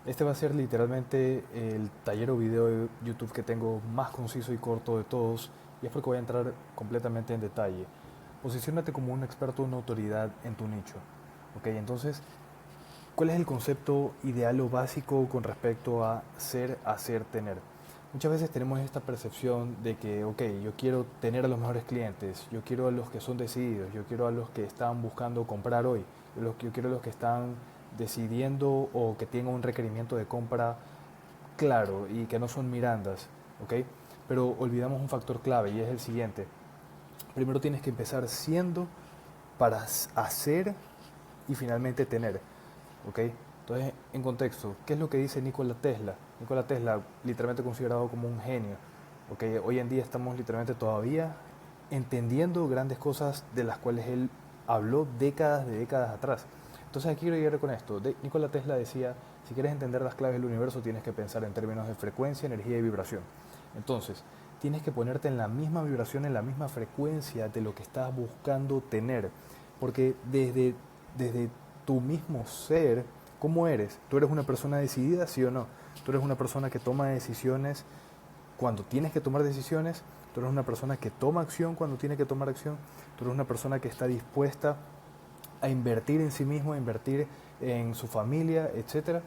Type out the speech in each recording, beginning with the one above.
Este va a ser literalmente el taller o video de YouTube que tengo más conciso y corto de todos, y es porque voy a entrar completamente en detalle. Posiciónate como un experto, una autoridad en tu nicho. ¿Ok? Entonces, ¿cuál es el concepto ideal o básico con respecto a ser, hacer, tener? Muchas veces tenemos esta percepción de que, ok, yo quiero tener a los mejores clientes, yo quiero a los que son decididos, yo quiero a los que están buscando comprar hoy, yo quiero a los que están decidiendo o que tengan un requerimiento de compra claro y que no son mirandas, ¿ok? Pero olvidamos un factor clave y es el siguiente. Primero tienes que empezar siendo para hacer y finalmente tener. ¿Ok? Entonces, en contexto, ¿qué es lo que dice Nikola Tesla? Nikola Tesla, literalmente considerado como un genio. ¿Ok? Hoy en día estamos literalmente todavía entendiendo grandes cosas de las cuales él habló décadas atrás. Entonces, aquí quiero llegar con esto. Nikola Tesla decía, si quieres entender las claves del universo, tienes que pensar en términos de frecuencia, energía y vibración. Entonces, tienes que ponerte en la misma vibración, en la misma frecuencia de lo que estás buscando tener. Porque desde tu mismo ser, ¿cómo eres? ¿Tú eres una persona decidida, sí o no? ¿Tú eres una persona que toma decisiones cuando tienes que tomar decisiones? ¿Tú eres una persona que toma acción cuando tiene que tomar acción? ¿Tú eres una persona que está dispuesta a invertir en sí mismo, a invertir en su familia, etcétera?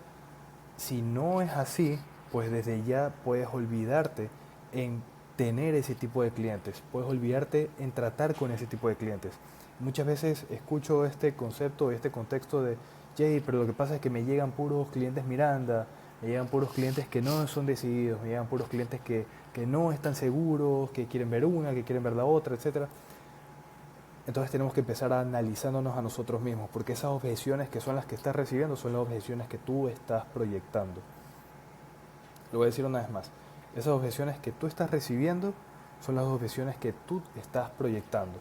Si no es así, pues desde ya puedes olvidarte en tener ese tipo de clientes, puedes olvidarte en tratar con ese tipo de clientes. Muchas veces escucho este concepto, este contexto de, Jay, pero lo que pasa es que me llegan puros clientes Miranda, me llegan puros clientes que no son decididos, me llegan puros clientes que no están seguros, que quieren ver una, que quieren ver la otra, etcétera. Entonces tenemos que empezar a analizándonos a nosotros mismos, porque esas objeciones que son las que estás recibiendo son las objeciones que tú estás proyectando. Lo voy a decir una vez más. Esas objeciones que tú estás recibiendo son las objeciones que tú estás proyectando.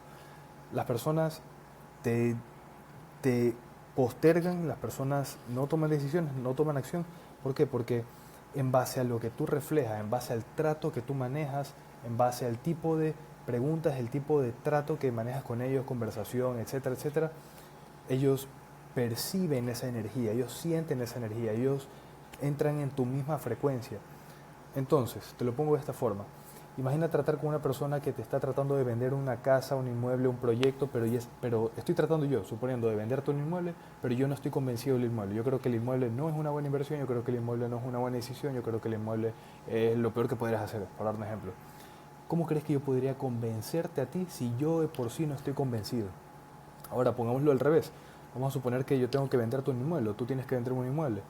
Las personas te, te postergan, las personas no toman decisiones, no toman acción. ¿Por qué? Porque en base a lo que tú reflejas, en base al trato que tú manejas, en base al tipo de preguntas, el tipo de trato que manejas con ellos, conversación, etcétera, etcétera, ellos perciben esa energía, ellos sienten esa energía, ellos entran en tu misma frecuencia. Entonces, te lo pongo de esta forma. Imagina tratar con una persona que te está tratando de vender una casa, un inmueble, un proyecto, pero estoy tratando yo, suponiendo, de venderte un inmueble, pero yo no estoy convencido del inmueble. Yo creo que el inmueble no es una buena inversión, yo creo que el inmueble no es una buena decisión, yo creo que el inmueble es lo peor que podrías hacer, para dar un ejemplo. ¿Cómo crees que yo podría convencerte a ti si yo de por sí no estoy convencido? Ahora, pongámoslo al revés. Vamos a suponer que yo tengo que venderte un inmueble, o tú tienes que venderme un inmueble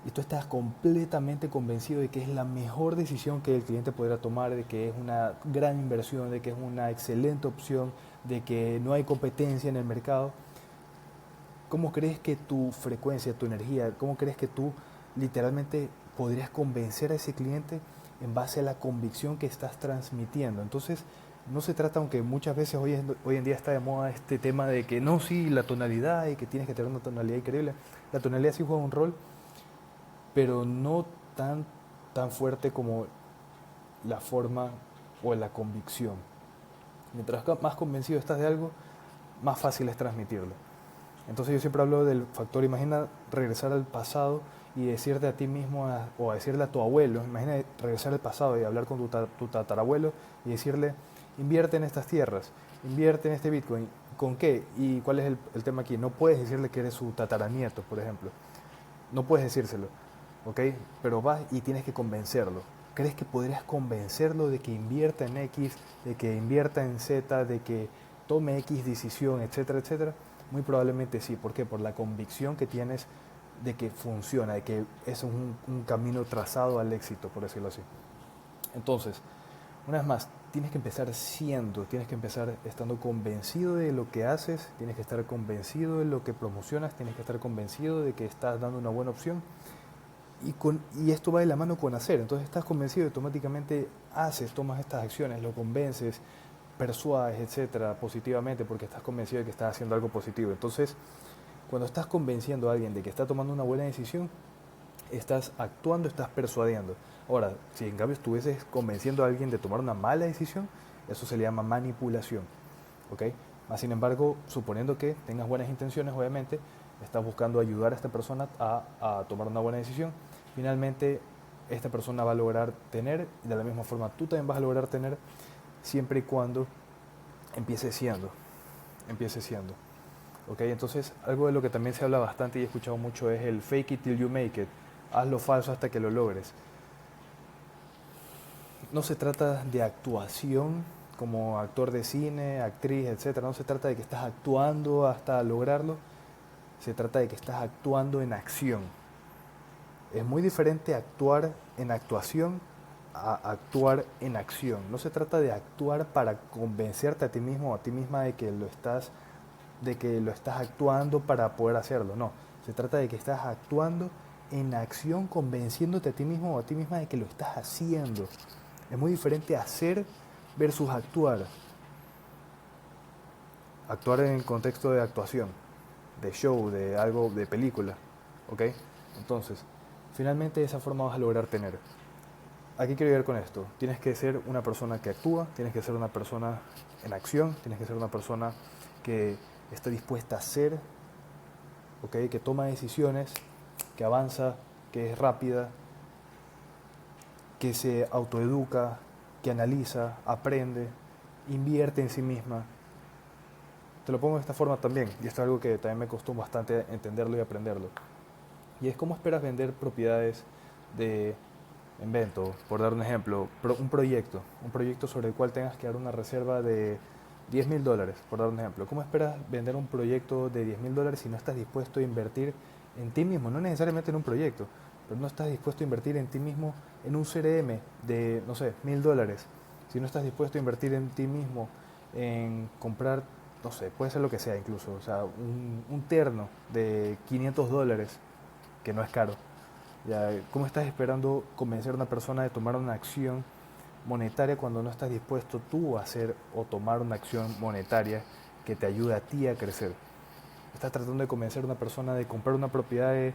y tú estás completamente convencido de que es la mejor decisión que el cliente podrá tomar, de que es una gran inversión, de que es una excelente opción, de que no hay competencia en el mercado, ¿cómo crees que tu frecuencia, tu energía, cómo crees que tú literalmente podrías convencer a ese cliente en base a la convicción que estás transmitiendo? Entonces, no se trata, aunque muchas veces hoy en día está de moda este tema de que no, sí, la tonalidad y que tienes que tener una tonalidad increíble. La tonalidad sí juega un rol, pero no tan, tan fuerte como la forma o la convicción. Mientras más convencido estás de algo, más fácil es transmitirlo. Entonces yo siempre hablo del factor, imagina regresar al pasado y decirte a ti mismo o a decirle a tu abuelo, imagina regresar al pasado y hablar con tu tatarabuelo y decirle, invierte en estas tierras, invierte en este Bitcoin. ¿Con qué? ¿Y cuál es el tema aquí? No puedes decirle que eres su tataranieto, por ejemplo. No puedes decírselo, ¿ok? Pero vas y tienes que convencerlo. ¿Crees que podrías convencerlo de que invierta en X, de que invierta en Z, de que tome X decisión, etcétera, etcétera? Muy probablemente sí. ¿Por qué? Por la convicción que tienes de que funciona, de que es un camino trazado al éxito, por decirlo así. Entonces, una vez más, tienes que empezar estando convencido de lo que haces, tienes que estar convencido de lo que promocionas, tienes que estar convencido de que estás dando una buena opción y esto va de la mano con hacer. Entonces estás convencido y automáticamente haces, tomas estas acciones, lo convences, persuades, etcétera, positivamente porque estás convencido de que estás haciendo algo positivo. Entonces, cuando estás convenciendo a alguien de que está tomando una buena decisión, estás actuando, estás persuadiendo. Ahora, si en cambio estuvieses convenciendo a alguien de tomar una mala decisión, eso se le llama manipulación. ¿Ok? Más sin embargo, suponiendo que tengas buenas intenciones, obviamente, estás buscando ayudar a esta persona a tomar una buena decisión. Finalmente, esta persona va a lograr tener, y de la misma forma tú también vas a lograr tener, siempre y cuando empiece siendo. Empiece siendo. ¿Ok? Entonces, algo de lo que también se habla bastante y he escuchado mucho es el fake it till you make it. Haz lo falso hasta que lo logres. No se trata de actuación como actor de cine, actriz, etcétera. No se trata de que estás actuando hasta lograrlo. Se trata de que estás actuando en acción. Es muy diferente actuar en actuación a actuar en acción. No se trata de actuar para convencerte a ti mismo o a ti misma de que lo estás actuando para poder hacerlo. No, se trata de que estás actuando en acción convenciéndote a ti mismo o a ti misma de que lo estás haciendo. Es muy diferente hacer versus actuar. Actuar en el contexto de actuación, de show, de algo, de película. ¿Ok? Entonces, finalmente de esa forma vas a lograr tener. ¿A qué quiero llegar con esto? Tienes que ser una persona que actúa, tienes que ser una persona en acción, tienes que ser una persona que está dispuesta a hacer, ¿ok? Que toma decisiones, que avanza, que es rápida, que se autoeduca, que analiza, aprende, invierte en sí misma. Te lo pongo de esta forma también, y esto es algo que también me costó bastante entenderlo y aprenderlo. Y es cómo esperas vender propiedades de invento, por dar un ejemplo, un proyecto sobre el cual tengas que dar una reserva de $10,000, por dar un ejemplo. ¿Cómo esperas vender un proyecto de $10,000 si no estás dispuesto a invertir en ti mismo? No necesariamente en un proyecto, pero no estás dispuesto a invertir en ti mismo en un CRM de, no sé, $1,000. Si no estás dispuesto a invertir en ti mismo en comprar, no sé, puede ser lo que sea incluso, o sea, un terno de $500, que no es caro. Ya, ¿cómo estás esperando convencer a una persona de tomar una acción monetaria cuando no estás dispuesto tú a hacer o tomar una acción monetaria que te ayude a ti a crecer? Estás tratando de convencer a una persona de comprar una propiedad de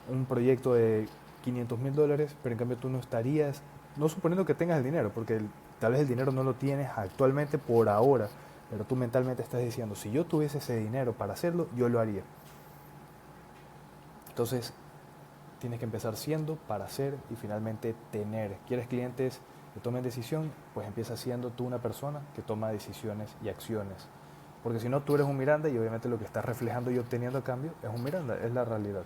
un proyecto de $500,000, pero en cambio tú no estarías, no suponiendo que tengas el dinero, porque tal vez el dinero no lo tienes actualmente por ahora, pero tú mentalmente estás diciendo, si yo tuviese ese dinero para hacerlo, yo lo haría. Entonces, tienes que empezar siendo para hacer y finalmente tener. ¿Quieres clientes que tomen decisión? Pues empieza siendo tú una persona que toma decisiones y acciones. Porque si no, tú eres un Miranda y obviamente lo que estás reflejando y obteniendo a cambio es un Miranda, es la realidad.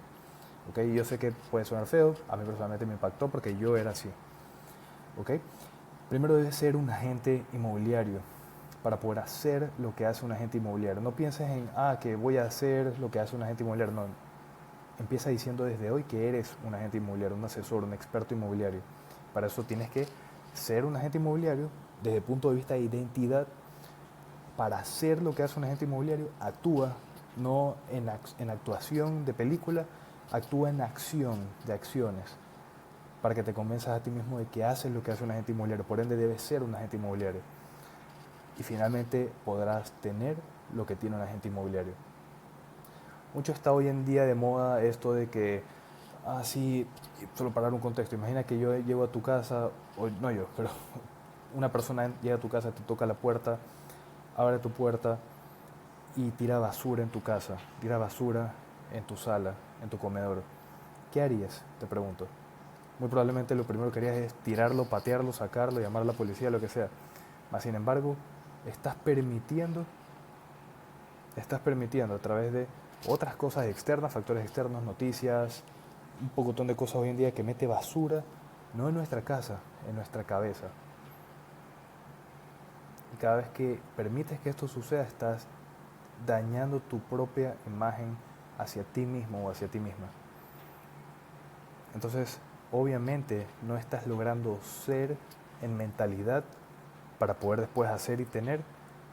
¿Okay? Yo sé que puede sonar feo, a mí personalmente me impactó porque yo era así. ¿Okay? Primero debes ser un agente inmobiliario para poder hacer lo que hace un agente inmobiliario. No pienses en, que voy a hacer lo que hace un agente inmobiliario. No, empieza diciendo desde hoy que eres un agente inmobiliario, un asesor, un experto inmobiliario. Para eso tienes que ser un agente inmobiliario desde el punto de vista de identidad. Para hacer lo que hace un agente inmobiliario, actúa no en actuación de película, actúa en acción de acciones para que te convenzas a ti mismo de que haces lo que hace un agente inmobiliario. Por ende, debes ser un agente inmobiliario. Y finalmente podrás tener lo que tiene un agente inmobiliario. Mucho está hoy en día de moda esto de que, sí, solo para dar un contexto, imagina que yo llego a tu casa, o no yo, pero una persona llega a tu casa, te toca la puerta, abre tu puerta y tira basura en tu casa, tira basura en tu sala, en tu comedor. ¿Qué harías? Te pregunto. Muy probablemente lo primero que harías es tirarlo, patearlo, sacarlo, llamar a la policía, lo que sea. Mas, sin embargo, estás permitiendo a través de otras cosas externas, factores externos, noticias, un pocotón de cosas hoy en día que mete basura, no en nuestra casa, en nuestra cabeza. Y cada vez que permites que esto suceda, estás dañando tu propia imagen hacia ti mismo o hacia ti misma. Entonces, obviamente, no estás logrando ser en mentalidad para poder después hacer y tener,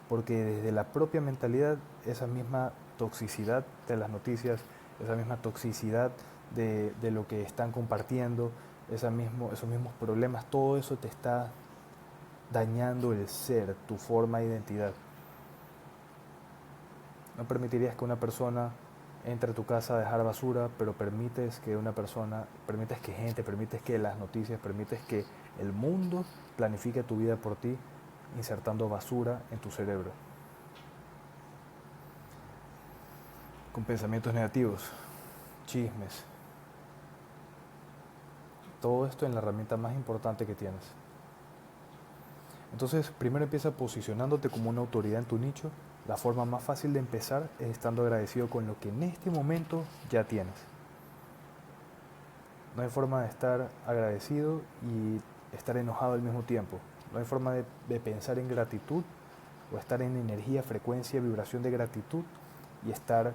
porque desde la propia mentalidad, esa misma toxicidad de las noticias, esa misma toxicidad de lo que están compartiendo, esos mismos problemas, todo eso te está dañando el ser, tu forma de identidad. No permitirías que una persona entre a tu casa a dejar basura, pero permites que las noticias, permites que el mundo planifique tu vida por ti, insertando basura en tu cerebro. con pensamientos negativos, chismes. Todo esto en la herramienta más importante que tienes. Entonces, primero empieza posicionándote como una autoridad en tu nicho. La forma más fácil de empezar es estando agradecido con lo que en este momento ya tienes. No hay forma de estar agradecido y estar enojado al mismo tiempo. No hay forma de pensar en gratitud o estar en energía, frecuencia, vibración de gratitud y estar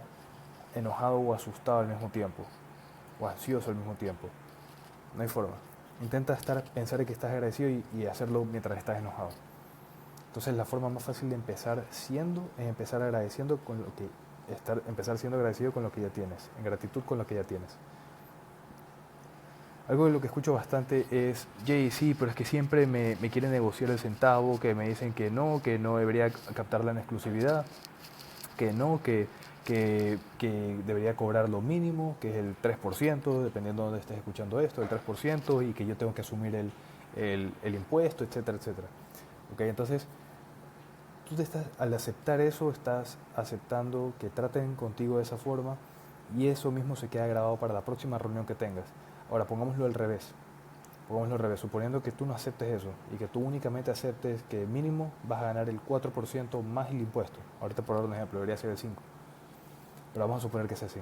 enojado o asustado al mismo tiempo, o ansioso al mismo tiempo. No hay forma. Intenta pensar en que estás agradecido y hacerlo mientras estás enojado. Entonces la forma más fácil de empezar es empezar agradeciendo con lo que empezar siendo agradecido con lo que ya tienes, en gratitud con lo que ya tienes. Algo de lo que escucho bastante es, Jay, sí, pero es que siempre me quieren negociar el centavo, que me dicen que no debería captarla en exclusividad, que no, que debería cobrar lo mínimo, que es el 3%, dependiendo de dónde estés escuchando esto, el 3%, y que yo tengo que asumir el impuesto, etcétera, etcétera. Okay, entonces, al aceptar eso, estás aceptando que traten contigo de esa forma y eso mismo se queda grabado para la próxima reunión que tengas. Ahora, pongámoslo al revés. Pongámoslo al revés, suponiendo que tú no aceptes eso y que tú únicamente aceptes que mínimo vas a ganar el 4% más el impuesto. Ahorita por dar un ejemplo, debería ser el 5%, pero vamos a suponer que es así.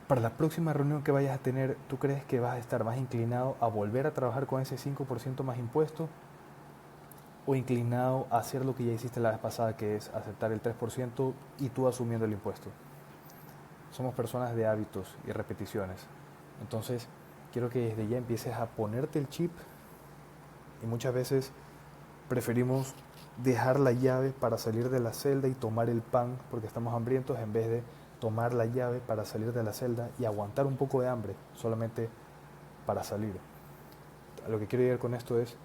Para la próxima reunión que vayas a tener, ¿tú crees que vas a estar más inclinado a volver a trabajar con ese 5% más impuesto o inclinado a hacer lo que ya hiciste la vez pasada, que es aceptar el 3% y tú asumiendo el impuesto? Somos personas de hábitos y repeticiones. Entonces, quiero que desde ya empieces a ponerte el chip y muchas veces preferimos dejar la llave para salir de la celda y tomar el pan porque estamos hambrientos en vez de tomar la llave para salir de la celda y aguantar un poco de hambre solamente para salir. A lo que quiero llegar con esto es,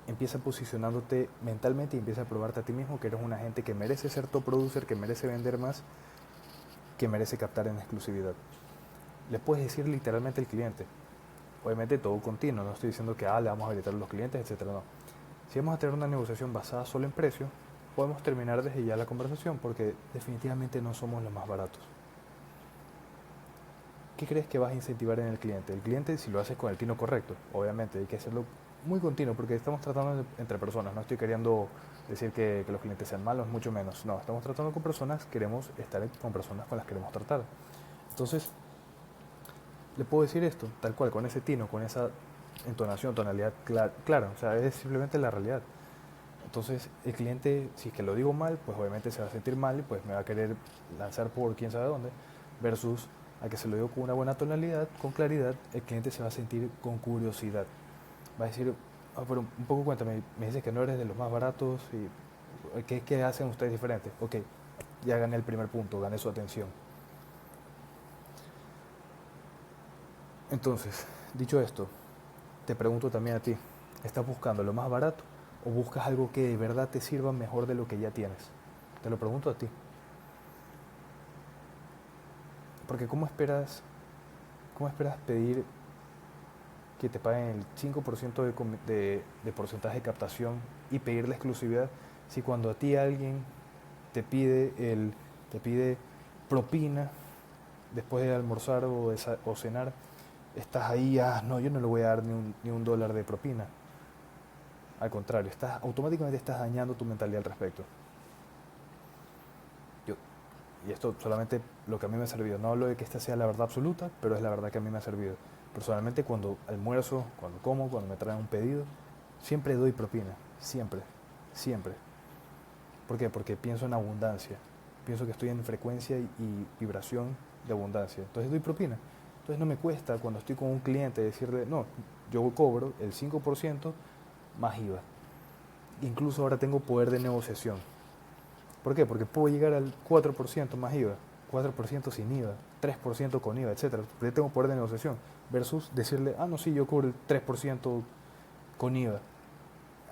empieza posicionándote mentalmente y empieza a probarte a ti mismo que eres una gente que merece ser top producer, que merece vender más, que merece captar en exclusividad. Le puedes decir literalmente al cliente, obviamente todo continuo, no estoy diciendo que le vamos a habilitar a los clientes, etcétera, no. Si vamos a tener una negociación basada solo en precio, podemos terminar desde ya la conversación porque definitivamente no somos los más baratos. ¿Qué crees que vas a incentivar en el cliente? El cliente, si lo haces con el tino correcto, obviamente hay que hacerlo muy continuo porque estamos tratando entre personas, no estoy queriendo decir que los clientes sean malos, mucho menos, no, estamos tratando con personas, queremos estar con personas con las que queremos tratar. Entonces, le puedo decir esto, tal cual, con ese tino, con esa entonación, tonalidad clara, o sea, es simplemente la realidad. Entonces el cliente, si es que lo digo mal, pues obviamente se va a sentir mal y pues me va a querer lanzar por quién sabe dónde, versus a que se lo digo con una buena tonalidad, con claridad, el cliente se va a sentir con curiosidad. Va a decir, pero un poco cuéntame, me dices que no eres de los más baratos y ¿qué hacen ustedes diferentes? Ok, ya gané el primer punto, gané su atención. Entonces, dicho esto, te pregunto también a ti, ¿estás buscando lo más barato o buscas algo que de verdad te sirva mejor de lo que ya tienes? Te lo pregunto a ti. Porque cómo esperas pedir que te paguen el 5% de porcentaje de captación y pedir la exclusividad si cuando a ti alguien te pide propina después de almorzar o cenar, estás ahí, no, yo no le voy a dar ni un dólar de propina. Al contrario, automáticamente estás dañando tu mentalidad al respecto. Yo, y esto solamente lo que a mí me ha servido. No hablo de que esta sea la verdad absoluta, pero es la verdad que a mí me ha servido. Personalmente, cuando almuerzo, cuando como, cuando me traen un pedido, siempre doy propina. Siempre. Siempre. ¿Por qué? Porque pienso en abundancia. Pienso que estoy en frecuencia y vibración de abundancia. Entonces doy propina. Entonces no me cuesta cuando estoy con un cliente decirle, no, yo cobro el 5% más IVA. Incluso ahora tengo poder de negociación. ¿Por qué? Porque puedo llegar al 4% más IVA, 4% sin IVA, 3% con IVA, etcétera. Porque yo tengo poder de negociación. Versus decirle, no, sí, yo cubro el 3% con IVA.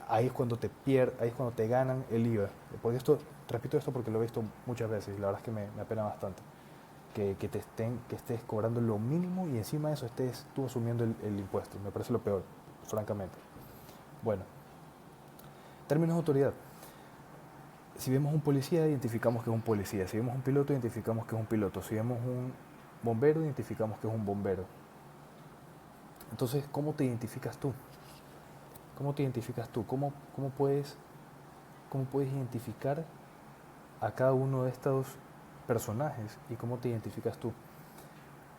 Ahí es cuando ahí es cuando te ganan el IVA. Porque repito esto porque lo he visto muchas veces y la verdad es que me apena bastante. Que estés cobrando lo mínimo y encima de eso estés tú asumiendo el impuesto. Me parece lo peor, francamente. Bueno, términos de autoridad. Si vemos un policía, identificamos que es un policía. Si vemos un piloto, identificamos que es un piloto. Si vemos un bombero, identificamos que es un bombero. Entonces, ¿cómo te identificas tú? ¿Cómo te identificas tú? Cómo puedes identificar a cada uno de estos personajes y cómo te identificas tú?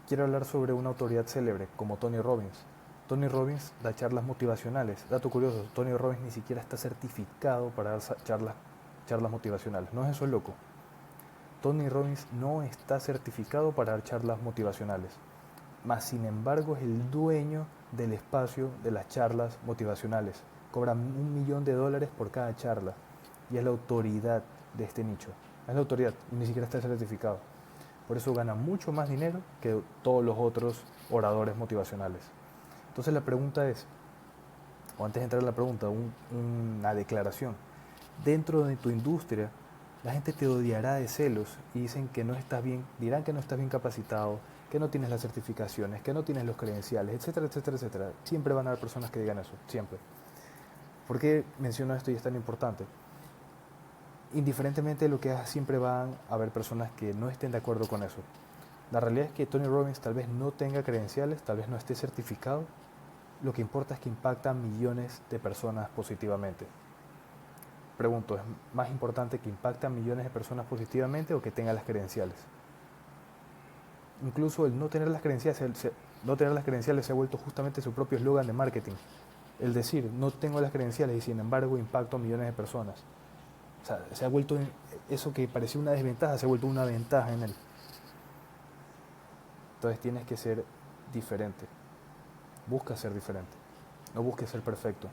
Quiero hablar sobre una autoridad célebre como Tony Robbins. Tony Robbins da charlas motivacionales. Dato curioso, Tony Robbins ni siquiera está certificado para dar charlas motivacionales. ¿No es eso loco? Tony Robbins no está certificado para dar charlas motivacionales. Mas, sin embargo, es el dueño del espacio de las charlas motivacionales. Cobra $1.000.000 por cada charla y es la autoridad de este nicho. Es la autoridad, ni siquiera está certificado. Por eso gana mucho más dinero que todos los otros oradores motivacionales. Entonces la pregunta es, o antes de entrar a la pregunta, una declaración. Dentro de tu industria, la gente te odiará de celos y dicen que no estás bien, dirán que no estás bien capacitado, que no tienes las certificaciones, que no tienes los credenciales, etcétera, etcétera, etcétera. Siempre van a haber personas que digan eso, siempre. ¿Por qué menciono esto y es tan importante? Indiferentemente de lo que hagas, siempre van a haber personas que no estén de acuerdo con eso. La realidad es que Tony Robbins tal vez no tenga credenciales, tal vez no esté certificado. Lo que importa es que impacta a millones de personas positivamente. Pregunto, ¿es más importante que impacte a millones de personas positivamente o que tenga las credenciales? Incluso el no tener las credenciales se ha vuelto justamente su propio eslogan de marketing. El decir, no tengo las credenciales y sin embargo impacto a millones de personas. O sea, se ha vuelto, eso que parecía una desventaja, se ha vuelto una ventaja en él. Entonces tienes que ser diferente. Busca ser diferente. No busques ser perfecto.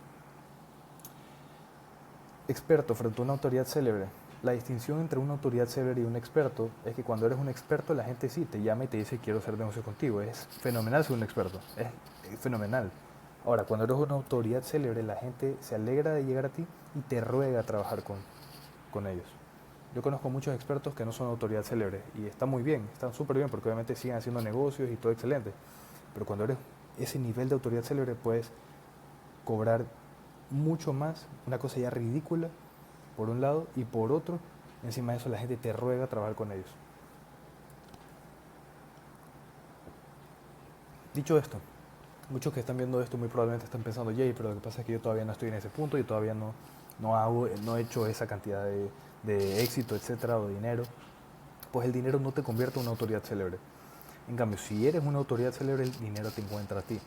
Experto frente a una autoridad célebre. La distinción entre una autoridad célebre y un experto es que cuando eres un experto la gente sí te llama y te dice quiero hacer negocio contigo. Es fenomenal ser un experto. Es fenomenal. Ahora, cuando eres una autoridad célebre la gente se alegra de llegar a ti y te ruega trabajar con ellos. Yo conozco muchos expertos que no son autoridad célebre y están muy bien, están súper bien porque obviamente siguen haciendo negocios y todo excelente. Pero cuando eres ese nivel de autoridad célebre puedes cobrar mucho más, una cosa ya ridícula por un lado y por otro, encima de eso la gente te ruega trabajar con ellos. Dicho esto, muchos que están viendo esto muy probablemente están pensando, Jay, pero lo que pasa es que yo todavía no estoy en ese punto y todavía no he hecho esa cantidad de éxito, etcétera, o de dinero. Pues el dinero no te convierte en una autoridad célebre. En cambio, si eres una autoridad célebre, el dinero te encuentra a ti.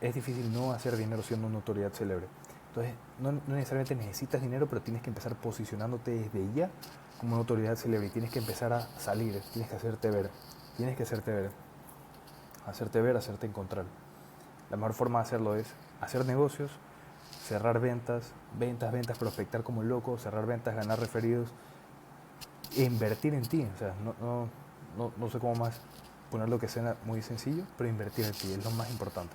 Es difícil no hacer dinero siendo una autoridad célebre. Entonces, no necesariamente necesitas dinero, pero tienes que empezar posicionándote desde ya como una autoridad célebre y tienes que empezar a salir, tienes que hacerte ver, tienes que hacerte ver, hacerte encontrar. La mejor forma de hacerlo es hacer negocios, cerrar ventas, prospectar como loco, cerrar ventas, ganar referidos e invertir en ti. O sea, no sé cómo más ponerlo que sea muy sencillo, pero invertir en ti es lo más importante.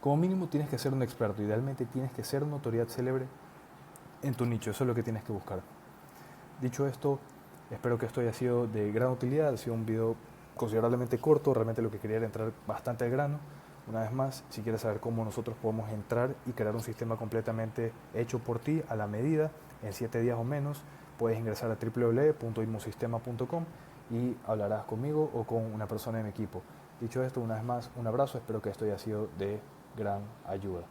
Como mínimo tienes que ser un experto, idealmente tienes que ser una autoridad célebre en tu nicho, eso es lo que tienes que buscar. Dicho esto, espero que esto haya sido de gran utilidad, ha sido un video considerablemente corto, realmente lo que quería era entrar bastante al grano. Una vez más, si quieres saber cómo nosotros podemos entrar y crear un sistema completamente hecho por ti, a la medida, en 7 días o menos, puedes ingresar a www.inmosistema.com y hablarás conmigo o con una persona de mi equipo. Dicho esto, una vez más, un abrazo, espero que esto haya sido de gran ayuda.